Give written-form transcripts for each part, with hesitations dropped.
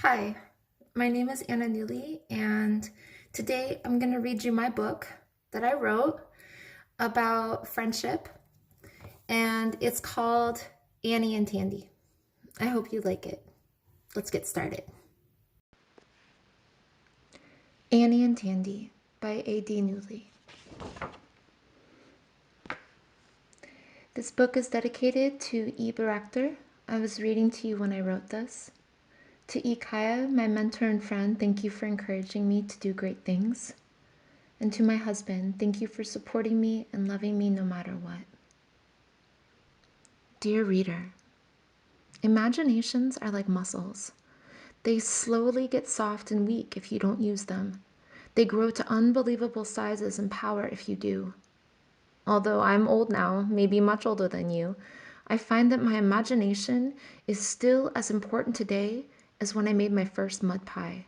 Hi, my name is Anna Newley, and today I'm going to read you my book that I wrote about friendship, and it's called Annie and Tandy. I hope you like it. Let's get started. Annie and Tandy by A.D. Newley. This book is dedicated to E. Barakter. I was reading to you when I wrote this. To E. Kaya, my mentor and friend, thank you for encouraging me to do great things. And to my husband, thank you for supporting me and loving me no matter what. Dear reader, imaginations are like muscles. They slowly get soft and weak if you don't use them. They grow to unbelievable sizes and power if you do. Although I'm old now, maybe much older than you, I find that my imagination is still as important today as when I made my first mud pie.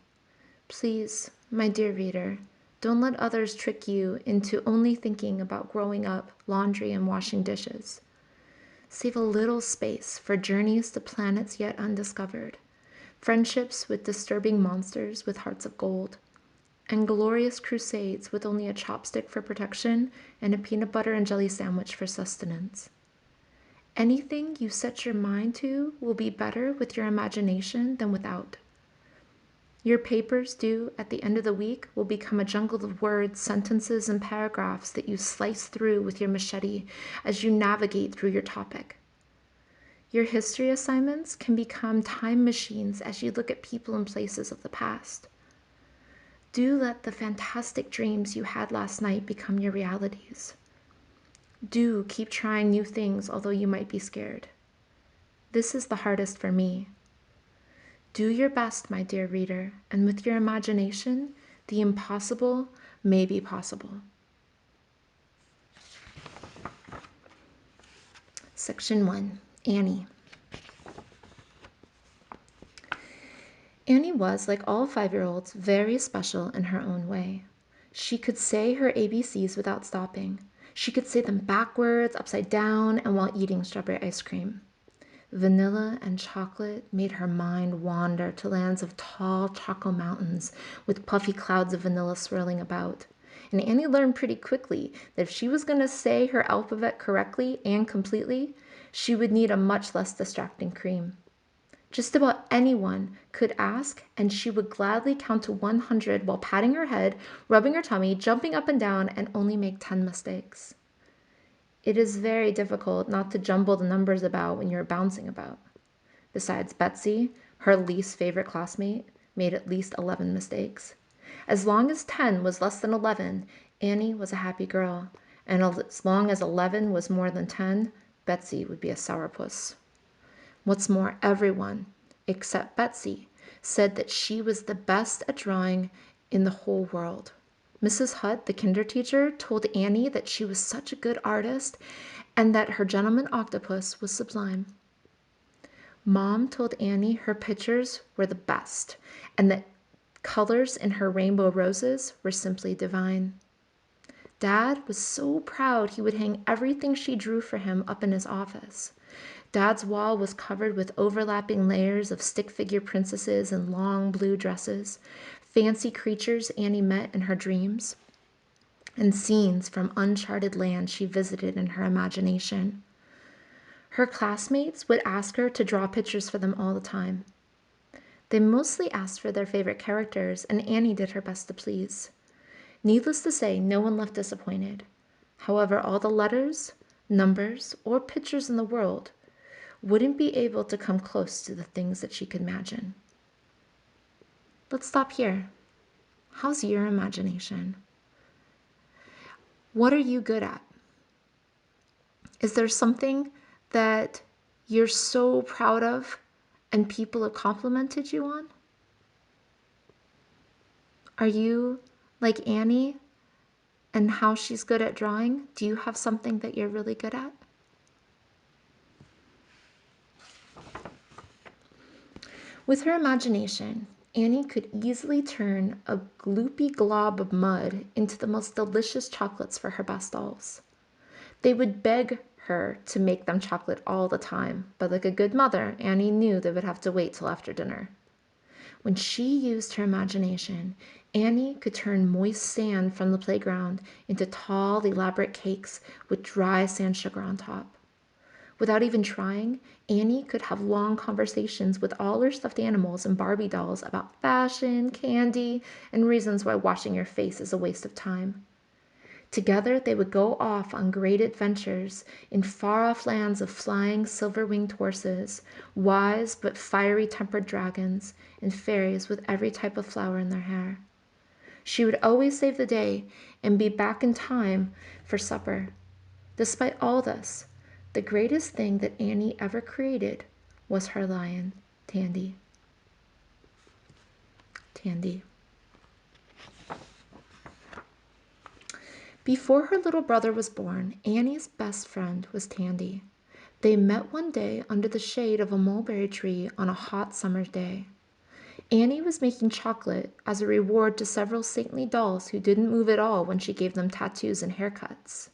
Please, my dear reader, don't let others trick you into only thinking about growing up, laundry, and washing dishes. Save a little space for journeys to planets yet undiscovered, friendships with disturbing monsters with hearts of gold, and glorious crusades with only a chopstick for protection and a peanut butter and jelly sandwich for sustenance. Anything you set your mind to will be better with your imagination than without. Your papers due at the end of the week will become a jungle of words, sentences, and paragraphs that you slice through with your machete as you navigate through your topic. Your history assignments can become time machines as you look at people and places of the past. Do let the fantastic dreams you had last night become your realities. Do keep trying new things, although you might be scared. This is the hardest for me. Do your best, my dear reader, and with your imagination, the impossible may be possible. Section 1, Annie. Annie was, like all 5-year-olds, very special in her own way. She could say her ABCs without stopping. She could say them backwards, upside down, and while eating strawberry ice cream. Vanilla and chocolate made her mind wander to lands of tall choco mountains with puffy clouds of vanilla swirling about. And Annie learned pretty quickly that if she was going to say her alphabet correctly and completely, she would need a much less distracting cream. Just about anyone could ask, and she would gladly count to 100 while patting her head, rubbing her tummy, jumping up and down, and only make 10 mistakes. It is very difficult not to jumble the numbers about when you're bouncing about. Besides, Betsy, her least favorite classmate, made at least 11 mistakes. As long as 10 was less than 11, Annie was a happy girl, and as long as 11 was more than 10, Betsy would be a sourpuss. What's more, everyone, except Betsy, said that she was the best at drawing in the whole world. Mrs. Hutt, the kinder teacher, told Annie that she was such a good artist and that her gentleman octopus was sublime. Mom told Annie her pictures were the best and that colors in her rainbow roses were simply divine. Dad was so proud he would hang everything she drew for him up in his office. Dad's wall was covered with overlapping layers of stick figure princesses in long blue dresses, fancy creatures Annie met in her dreams, and scenes from uncharted lands she visited in her imagination. Her classmates would ask her to draw pictures for them all the time. They mostly asked for their favorite characters, and Annie did her best to please. Needless to say, no one left disappointed. However, all the letters, numbers, or pictures in the world wouldn't be able to come close to the things that she could imagine. Let's stop here. How's your imagination? What are you good at? Is there something that you're so proud of and people have complimented you on? Are you like Annie and how she's good at drawing? Do you have something that you're really good at? With her imagination, Annie could easily turn a gloopy glob of mud into the most delicious chocolates for her best dolls. They would beg her to make them chocolate all the time, but like a good mother, Annie knew they would have to wait till after dinner. When she used her imagination, Annie could turn moist sand from the playground into tall, elaborate cakes with dry sand sugar on top. Without even trying, Annie could have long conversations with all her stuffed animals and Barbie dolls about fashion, candy, and reasons why washing your face is a waste of time. Together, they would go off on great adventures in far-off lands of flying silver-winged horses, wise but fiery-tempered dragons, and fairies with every type of flower in their hair. She would always save the day and be back in time for supper. Despite all this, the greatest thing that Annie ever created was her lion, Tandy. Tandy. Before her little brother was born, Annie's best friend was Tandy. They met one day under the shade of a mulberry tree on a hot summer's day. Annie was making chocolate as a reward to several saintly dolls who didn't move at all when she gave them tattoos and haircuts.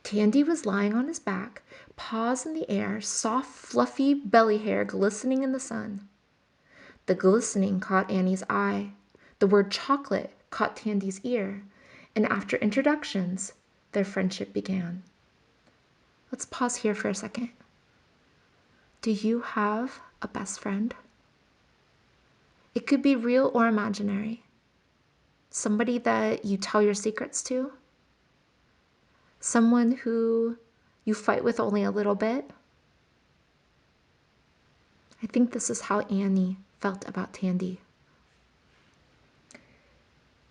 Tandy was lying on his back, paws in the air, soft, fluffy belly hair glistening in the sun. The glistening caught Annie's eye. The word chocolate caught Tandy's ear. And after introductions, their friendship began. Let's pause here for a second. Do you have a best friend? It could be real or imaginary. Somebody that you tell your secrets to? Someone who you fight with only a little bit? I think this is how Annie felt about Tandy.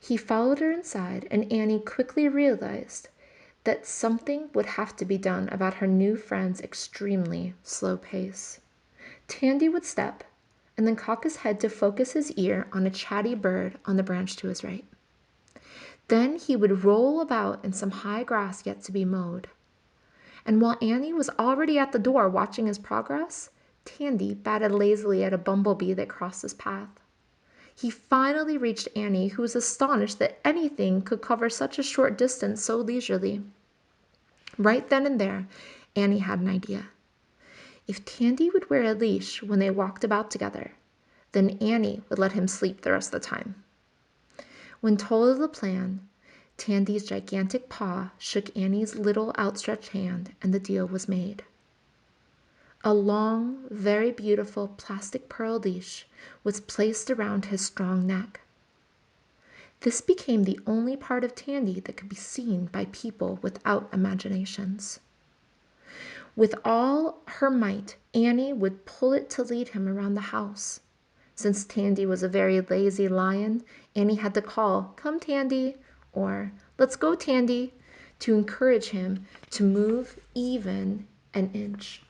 He followed her inside, and Annie quickly realized that something would have to be done about her new friend's extremely slow pace. Tandy would step and then cock his head to focus his ear on a chatty bird on the branch to his right. Then he would roll about in some high grass yet to be mowed. And while Annie was already at the door watching his progress, Tandy batted lazily at a bumblebee that crossed his path. He finally reached Annie, who was astonished that anything could cover such a short distance so leisurely. Right then and there, Annie had an idea. If Tandy would wear a leash when they walked about together, then Annie would let him sleep the rest of the time. When told of the plan, Tandy's gigantic paw shook Annie's little outstretched hand, and the deal was made. A long, very beautiful plastic pearl leash was placed around his strong neck. This became the only part of Tandy that could be seen by people without imaginations. With all her might, Annie would pull it to lead him around the house. Since Tandy was a very lazy lion, Annie had to call, "Come, Tandy," or "Let's go, Tandy," to encourage him to move even an inch.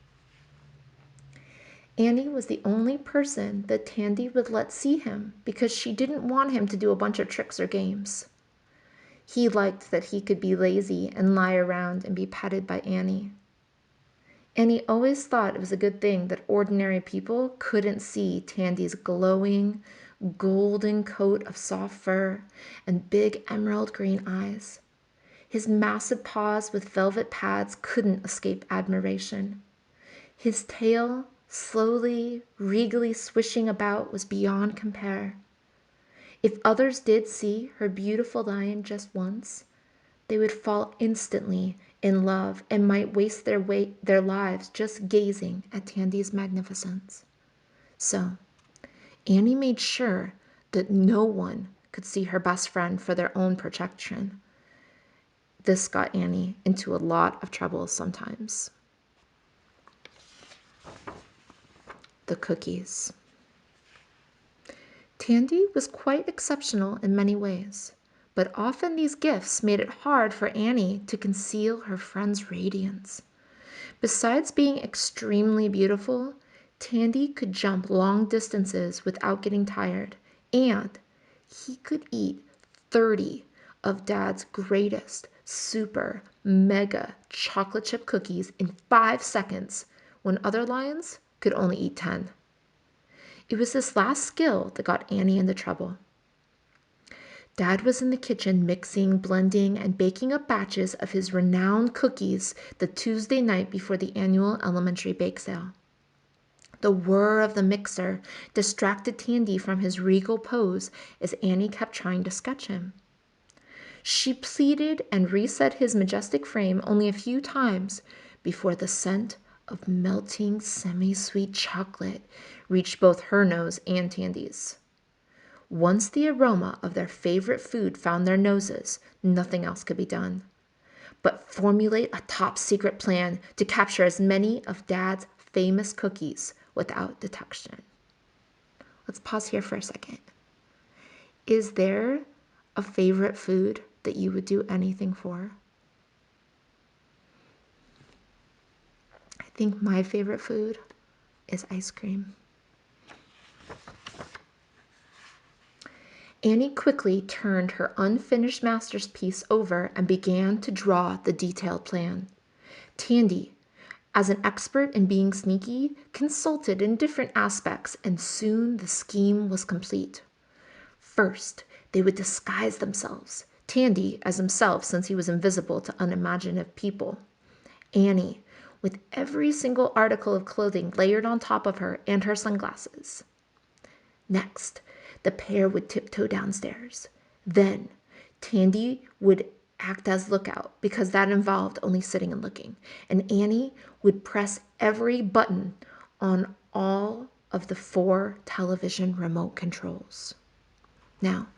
Annie was the only person that Tandy would let see him because she didn't want him to do a bunch of tricks or games. He liked that he could be lazy and lie around and be petted by Annie. Annie always thought it was a good thing that ordinary people couldn't see Tandy's glowing, golden coat of soft fur and big emerald green eyes. His massive paws with velvet pads couldn't escape admiration. His tail, slowly, regally swishing about, was beyond compare. If others did see her beautiful lion just once, they would fall instantly in love and might waste their lives just gazing at Tandy's magnificence. So, Annie made sure that no one could see her best friend for their own protection. This got Annie into a lot of trouble sometimes. The cookies. Tandy was quite exceptional in many ways, but often these gifts made it hard for Annie to conceal her friend's radiance. Besides being extremely beautiful, Tandy could jump long distances without getting tired, and he could eat 30 of Dad's greatest super mega chocolate chip cookies in 5 seconds when other lions could only eat 10. It was this last skill that got Annie into trouble. Dad was in the kitchen mixing, blending, and baking up batches of his renowned cookies the Tuesday night before the annual elementary bake sale. The whir of the mixer distracted Tandy from his regal pose as Annie kept trying to sketch him. She pleated and reset his majestic frame only a few times before the scent of melting semi-sweet chocolate reached both her nose and Tandy's. Once the aroma of their favorite food found their noses, nothing else could be done but formulate a top secret plan to capture as many of Dad's famous cookies without detection. Let's pause here for a second. Is there a favorite food that you would do anything for? I think my favorite food is ice cream. Annie quickly turned her unfinished masterpiece over and began to draw the detailed plan. Tandy, as an expert in being sneaky, consulted in different aspects, and soon the scheme was complete. First, they would disguise themselves. Tandy as himself, since he was invisible to unimaginative people. Annie, with every single article of clothing layered on top of her and her sunglasses. Next, the pair would tiptoe downstairs. Then, Tandy would act as lookout because that involved only sitting and looking. And Annie would press every button on all of the 4 television remote controls. Now,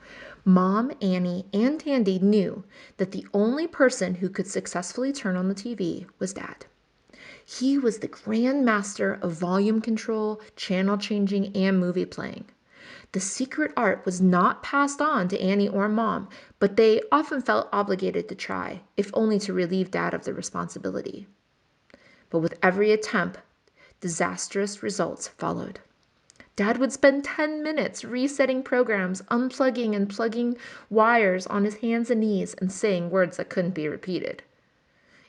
Mom, Annie, and Tandy knew that the only person who could successfully turn on the TV was Dad. He was the grand master of volume control, channel changing, and movie playing. The secret art was not passed on to Annie or Mom, but they often felt obligated to try, if only to relieve Dad of the responsibility. But with every attempt, disastrous results followed. Dad would spend 10 minutes resetting programs, unplugging and plugging wires on his hands and knees, and saying words that couldn't be repeated.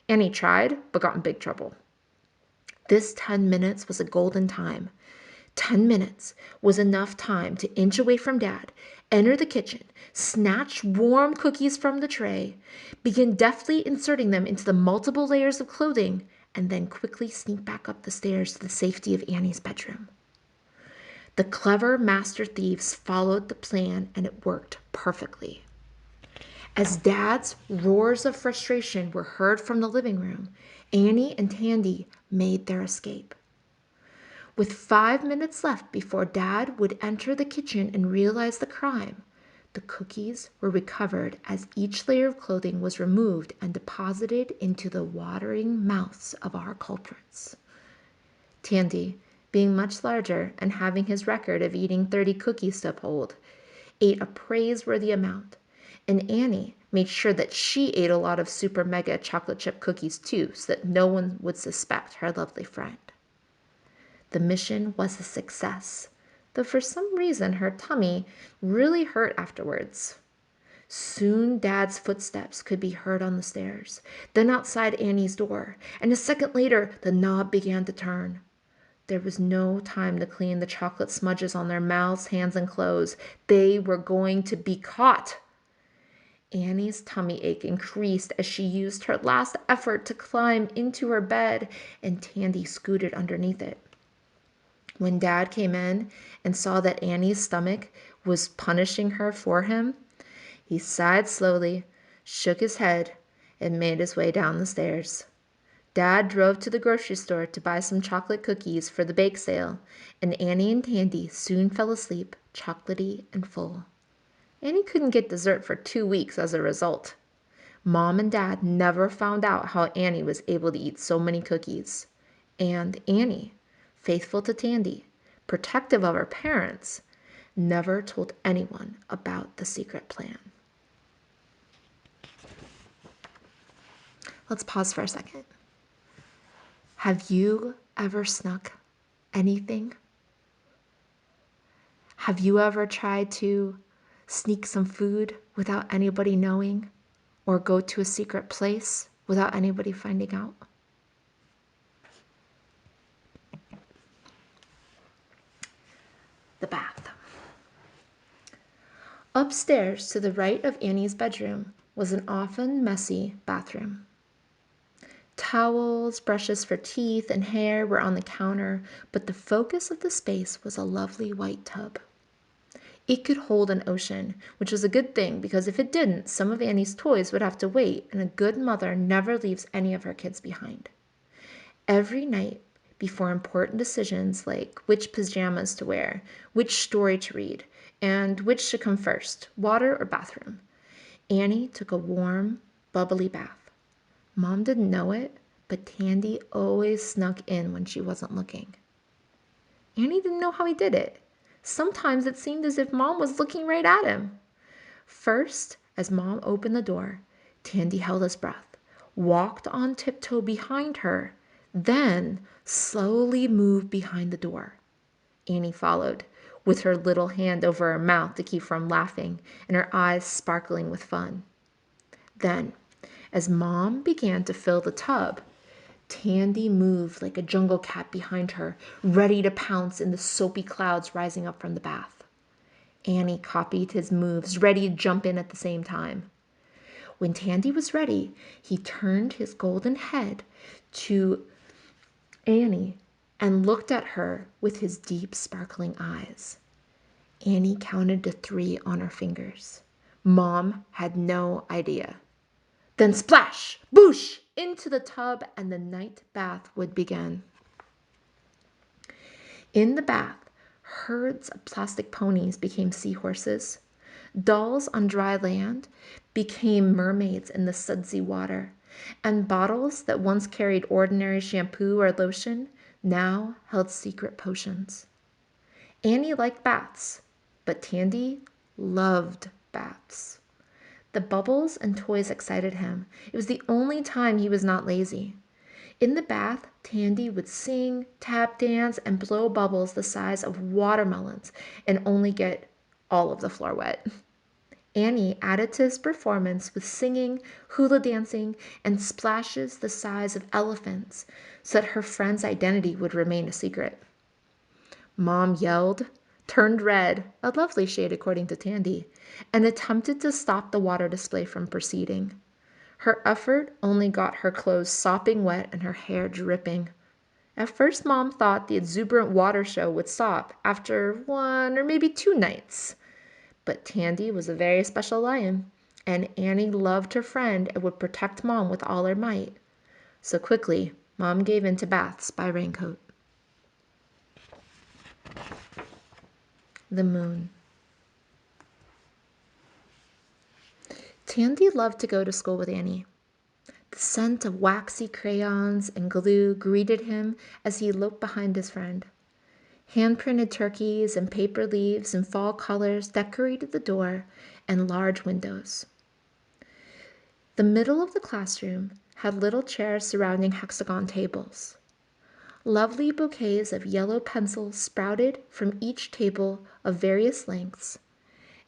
Annie tried, but got in big trouble. This 10 minutes was a golden time. 10 minutes was enough time to inch away from Dad, enter the kitchen, snatch warm cookies from the tray, begin deftly inserting them into the multiple layers of clothing, and then quickly sneak back up the stairs to the safety of Annie's bedroom. The clever master thieves followed the plan, and it worked perfectly. As Dad's roars of frustration were heard from the living room, Annie and Tandy made their escape. With 5 minutes left before Dad would enter the kitchen and realize the crime, the cookies were recovered as each layer of clothing was removed and deposited into the watering mouths of our culprits. Tandy, being much larger and having his record of eating 30 cookies to uphold, ate a praiseworthy amount, and Annie made sure that she ate a lot of super mega chocolate chip cookies too, so that no one would suspect her lovely friend. The mission was a success, though for some reason her tummy really hurt afterwards. Soon Dad's footsteps could be heard on the stairs, then outside Annie's door, and a second later the knob began to turn. There was no time to clean the chocolate smudges on their mouths, hands, and clothes. They were going to be caught. Annie's tummy ache increased as she used her last effort to climb into her bed, and Tandy scooted underneath it. When Dad came in and saw that Annie's stomach was punishing her for him, he sighed slowly, shook his head, and made his way down the stairs. Dad drove to the grocery store to buy some chocolate cookies for the bake sale, and Annie and Tandy soon fell asleep, chocolatey and full. Annie couldn't get dessert for 2 weeks as a result. Mom and Dad never found out how Annie was able to eat so many cookies. And Annie, faithful to Tandy, protective of her parents, never told anyone about the secret plan. Let's pause for a second. Have you ever snuck anything? Have you ever tried to sneak some food without anybody knowing, or go to a secret place without anybody finding out? The bath. Upstairs to the right of Annie's bedroom was an often messy bathroom. Towels, brushes for teeth and hair were on the counter, but the focus of the space was a lovely white tub. It could hold an ocean, which was a good thing because if it didn't, some of Annie's toys would have to wait, and a good mother never leaves any of her kids behind. Every night, before important decisions like which pajamas to wear, which story to read, and which should come first, water or bathroom, Annie took a warm, bubbly bath. Mom didn't know it, but Tandy always snuck in when she wasn't looking. Annie didn't know how he did it. Sometimes it seemed as if Mom was looking right at him. First, as Mom opened the door, Tandy held his breath, walked on tiptoe behind her, then slowly moved behind the door. Annie followed, with her little hand over her mouth to keep from laughing and her eyes sparkling with fun. Then, as Mom began to fill the tub, Tandy moved like a jungle cat behind her, ready to pounce in the soapy clouds rising up from the bath. Annie copied his moves, ready to jump in at the same time. When Tandy was ready, he turned his golden head to Annie and looked at her with his deep, sparkling eyes. Annie counted to 3 on her fingers. Mom had no idea. Then splash, boosh, into the tub, and the night bath would begin. In the bath, herds of plastic ponies became seahorses. Dolls on dry land became mermaids in the sudsy water, and bottles that once carried ordinary shampoo or lotion now held secret potions. Annie liked baths, but Tandy loved baths. The bubbles and toys excited him. It was the only time he was not lazy. In the bath, Tandy would sing, tap dance, and blow bubbles the size of watermelons and only get all of the floor wet. Annie added to his performance with singing, hula dancing, and splashes the size of elephants so that her friend's identity would remain a secret. Mom yelled, turned red, a lovely shade according to Tandy, and attempted to stop the water display from proceeding. Her effort only got her clothes sopping wet and her hair dripping. At first, Mom thought the exuberant water show would stop after 1 or maybe 2 nights. But Tandy was a very special lion, and Annie loved her friend and would protect Mom with all her might. So quickly, Mom gave in to baths by raincoat. The moon. Tandy loved to go to school with Annie. The scent of waxy crayons and glue greeted him as he looked behind his friend. Hand-printed turkeys and paper leaves in fall colors decorated the door and large windows. The middle of the classroom had little chairs surrounding hexagon tables. Lovely bouquets of yellow pencils sprouted from each table of various lengths,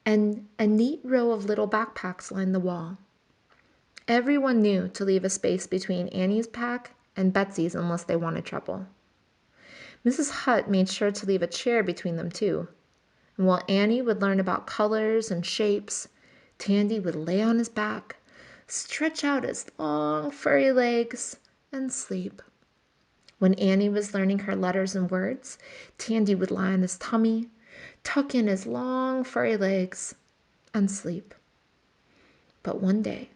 and a neat row of little backpacks lined the wall. Everyone knew to leave a space between Annie's pack and Betsy's unless they wanted trouble. Mrs. Hutt made sure to leave a chair between them too. And while Annie would learn about colors and shapes, Tandy would lay on his back, stretch out his long furry legs, and sleep. When Annie was learning her letters and words, Tandy would lie on his tummy, tuck in his long furry legs, and sleep. But one day,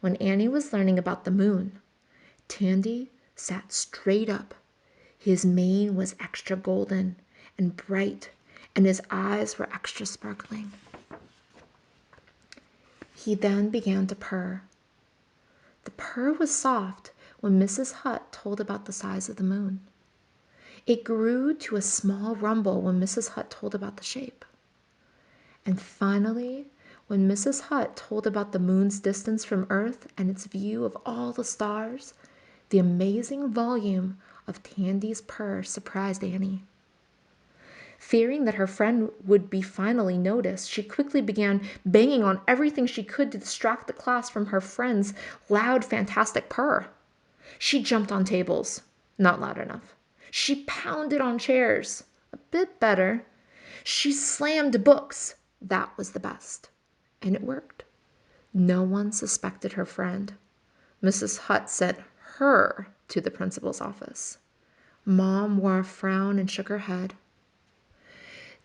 when Annie was learning about the moon, Tandy sat straight up. His mane was extra golden and bright, and his eyes were extra sparkling. He then began to purr. The purr was soft when Mrs. Hutt told about the size of the moon. It grew to a small rumble when Mrs. Hutt told about the shape. And finally, when Mrs. Hutt told about the moon's distance from Earth and its view of all the stars, the amazing volume of Tandy's purr surprised Annie. Fearing that her friend would be finally noticed, she quickly began banging on everything she could to distract the class from her friend's loud, fantastic purr. She jumped on tables, not loud enough. She pounded on chairs, a bit better. She slammed books, that was the best. And it worked. No one suspected her friend. Mrs. Hutt sent her to the principal's office. Mom wore a frown and shook her head.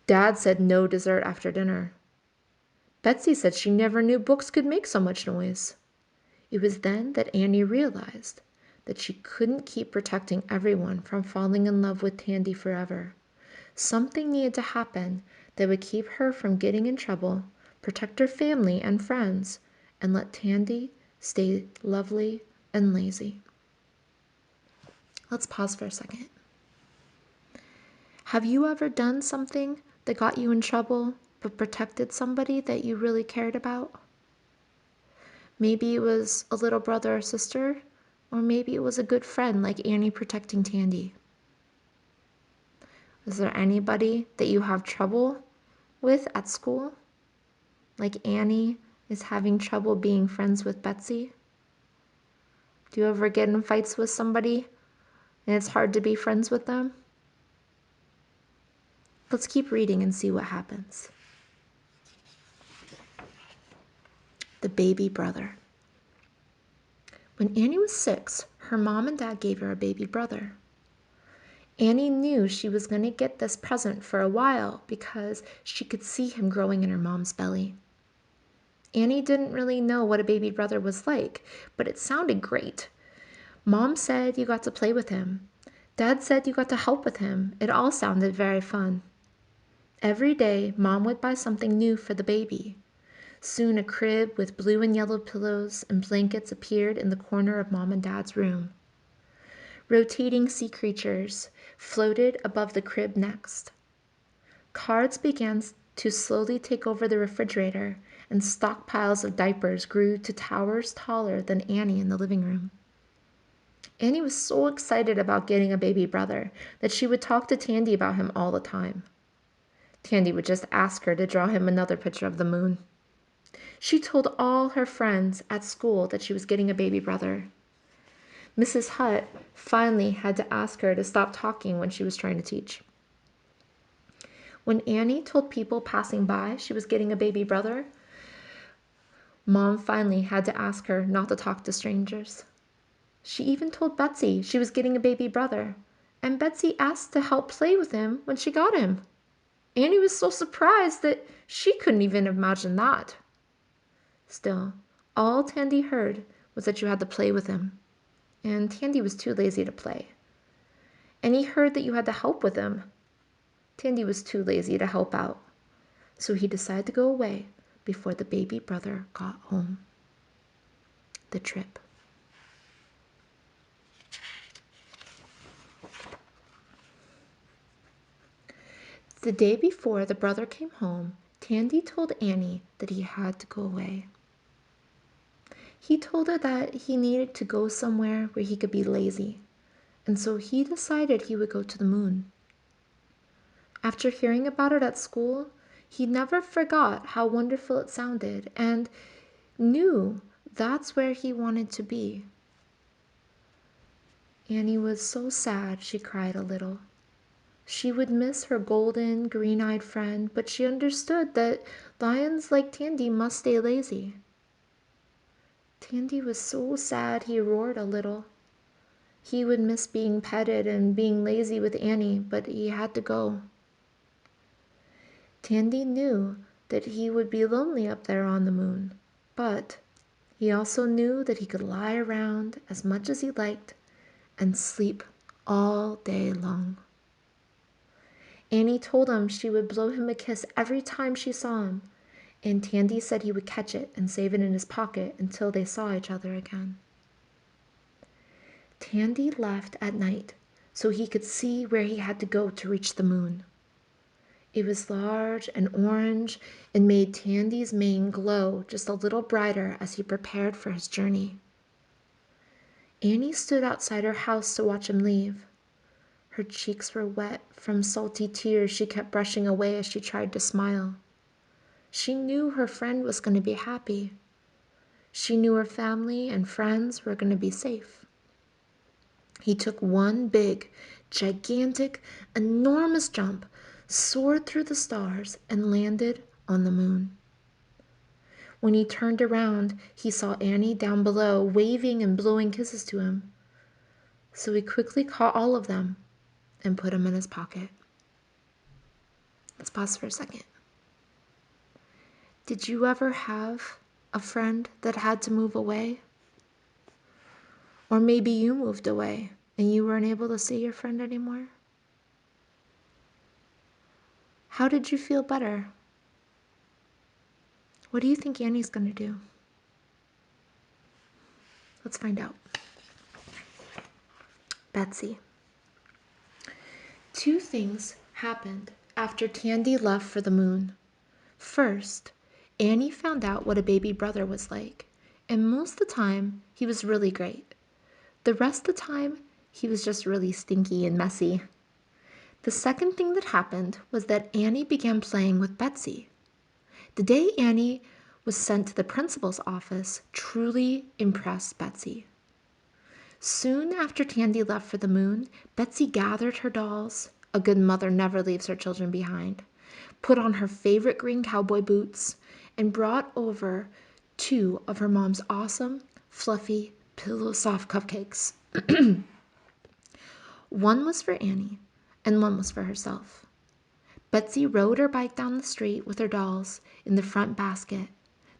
Dad said no dessert after dinner. Betsy said she never knew books could make so much noise. It was then that Annie realized that she couldn't keep protecting everyone from falling in love with Tandy forever. Something needed to happen that would keep her from getting in trouble, protect her family and friends, and let Tandy stay lovely and lazy. Let's pause for a second. Have you ever done something that got you in trouble but protected somebody that you really cared about? Maybe it was a little brother or sister, or maybe it was a good friend like Annie protecting Tandy. Is there anybody that you have trouble with at school? Like Annie is having trouble being friends with Betsy? Do you ever get in fights with somebody and it's hard to be friends with them? Let's keep reading and see what happens. The baby brother. When Annie was 6, her mom and dad gave her a baby brother. Annie knew she was going to get this present for a while because she could see him growing in her mom's belly. Annie didn't really know what a baby brother was like, but it sounded great. Mom said you got to play with him. Dad said you got to help with him. It all sounded very fun. Every day, Mom would buy something new for the baby. Soon a crib with blue and yellow pillows and blankets appeared in the corner of Mom and Dad's room. Rotating sea creatures floated above the crib next. Cards began to slowly take over the refrigerator, and stockpiles of diapers grew to towers taller than Annie in the living room. Annie was so excited about getting a baby brother that she would talk to Tandy about him all the time. Tandy would just ask her to draw him another picture of the moon. She told all her friends at school that she was getting a baby brother. Mrs. Hutt finally had to ask her to stop talking when she was trying to teach. When Annie told people passing by she was getting a baby brother, Mom finally had to ask her not to talk to strangers. She even told Betsy she was getting a baby brother, and Betsy asked to help play with him when she got him. Annie was so surprised that she couldn't even imagine that. Still, all Tandy heard was that you had to play with him, and Tandy was too lazy to play. And he heard that you had to help with him. Tandy was too lazy to help out, so he decided to go away before the baby brother got home. The trip. The day before the brother came home, Tandy told Annie that he had to go away. He told her that he needed to go somewhere where he could be lazy, and so he decided he would go to the moon. After hearing about it at school, he never forgot how wonderful it sounded and knew that's where he wanted to be. Annie was so sad she cried a little. She would miss her golden, green-eyed friend, but she understood that lions like Tandy must stay lazy. Tandy was so sad he roared a little. He would miss being petted and being lazy with Annie, but he had to go. Tandy knew that he would be lonely up there on the moon, but he also knew that he could lie around as much as he liked and sleep all day long. Annie told him she would blow him a kiss every time she saw him, and Tandy said he would catch it and save it in his pocket until they saw each other again. Tandy left at night so he could see where he had to go to reach the moon. It was large and orange and made Tandy's mane glow just a little brighter as he prepared for his journey. Annie stood outside her house to watch him leave. Her cheeks were wet from salty tears she kept brushing away as she tried to smile. She knew her friend was going to be happy. She knew her family and friends were going to be safe. He took one big, gigantic, enormous jump, soared through the stars, and landed on the moon. When he turned around, he saw Annie down below, waving and blowing kisses to him. So he quickly caught all of them and put them in his pocket. Let's pause for a second. Did you ever have a friend that had to move away? Or maybe you moved away and you weren't able to see your friend anymore? How did you feel better? What do you think Annie's going to do? Let's find out. Betsy. Two things happened after Tandy left for the moon. First, Annie found out what a baby brother was like, and most of the time, he was really great. The rest of the time, he was just really stinky and messy. The second thing that happened was that Annie began playing with Betsy. The day Annie was sent to the principal's office truly impressed Betsy. Soon after Tandy left for the moon, Betsy gathered her dolls. A good mother never leaves her children behind. Put on her favorite green cowboy boots and brought over two of her mom's awesome, fluffy, pillow soft cupcakes. One was for Annie and one was for herself. Betsy rode her bike down the street with her dolls in the front basket,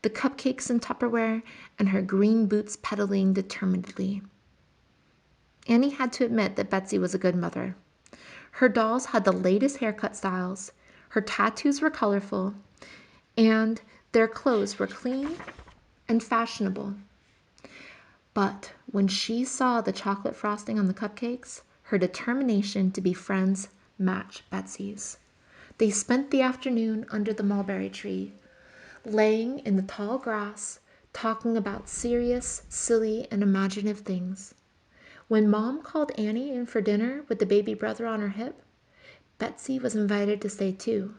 the cupcakes in Tupperware, and her green boots pedaling determinedly. Annie had to admit that Betsy was a good mother. Her dolls had the latest haircut styles, her tattoos were colorful, and their clothes were clean and fashionable. But when she saw the chocolate frosting on the cupcakes, her determination to be friends matched Betsy's. They spent the afternoon under the mulberry tree, laying in the tall grass, talking about serious, silly, and imaginative things. When Mom called Annie in for dinner with the baby brother on her hip, Betsy was invited to stay too.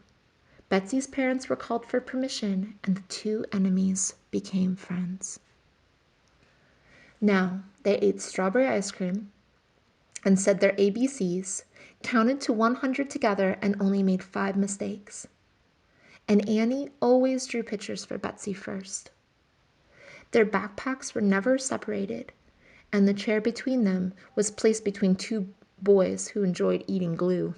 Betsy's parents were called for permission, and the two enemies became friends. Now, they ate strawberry ice cream and said their ABCs, counted to 100 together, and only made 5 mistakes. And Annie always drew pictures for Betsy first. Their backpacks were never separated, and the chair between them was placed between two boys who enjoyed eating glue.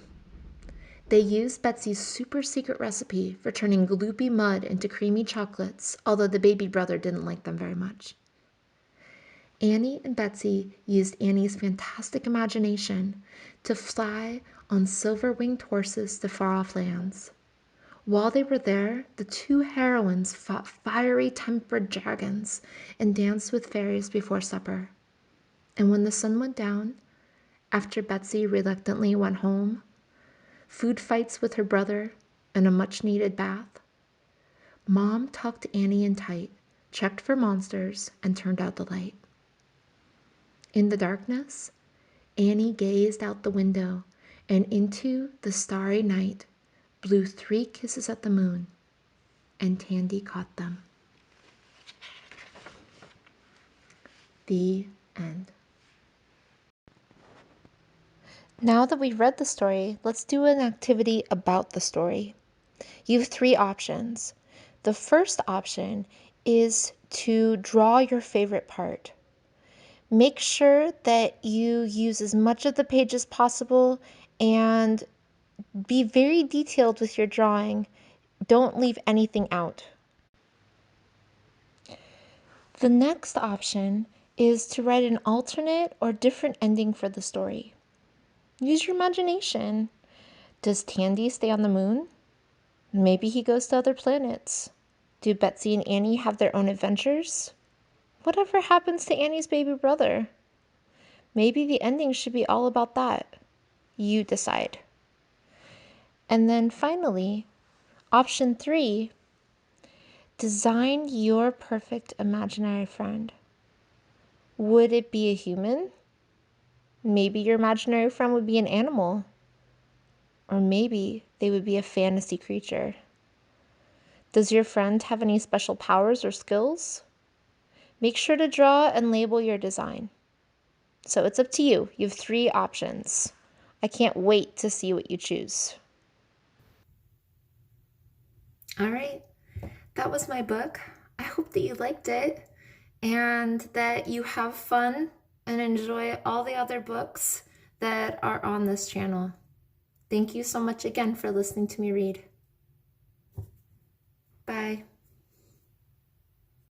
They used Betsy's super secret recipe for turning gloopy mud into creamy chocolates, although the baby brother didn't like them very much. Annie and Betsy used Annie's fantastic imagination to fly on silver-winged horses to far-off lands. While they were there, the two heroines fought fiery tempered dragons and danced with fairies before supper. And when the sun went down, after Betsy reluctantly went home, food fights with her brother, and a much-needed bath, Mom tucked Annie in tight, checked for monsters, and turned out the light. In the darkness, Annie gazed out the window and into the starry night, blew 3 kisses at the moon, and Tandy caught them. The end. Now that we've read the story, let's do an activity about the story. You have 3 options. The first option is to draw your favorite part. Make sure that you use as much of the page as possible and be very detailed with your drawing. Don't leave anything out. The next option is to write an alternate or different ending for the story. Use your imagination. Does Tandy stay on the moon? Maybe he goes to other planets. Do Betsy and Annie have their own adventures? Whatever happens to Annie's baby brother? Maybe the ending should be all about that. You decide. And then finally, option 3, design your perfect imaginary friend. Would it be a human? Maybe your imaginary friend would be an animal. Or maybe they would be a fantasy creature. Does your friend have any special powers or skills? Make sure to draw and label your design. So it's up to you. You have 3 options. I can't wait to see what you choose. All right, that was my book. I hope that you liked it and that you have fun and enjoy all the other books that are on this channel. Thank you so much again for listening to me read.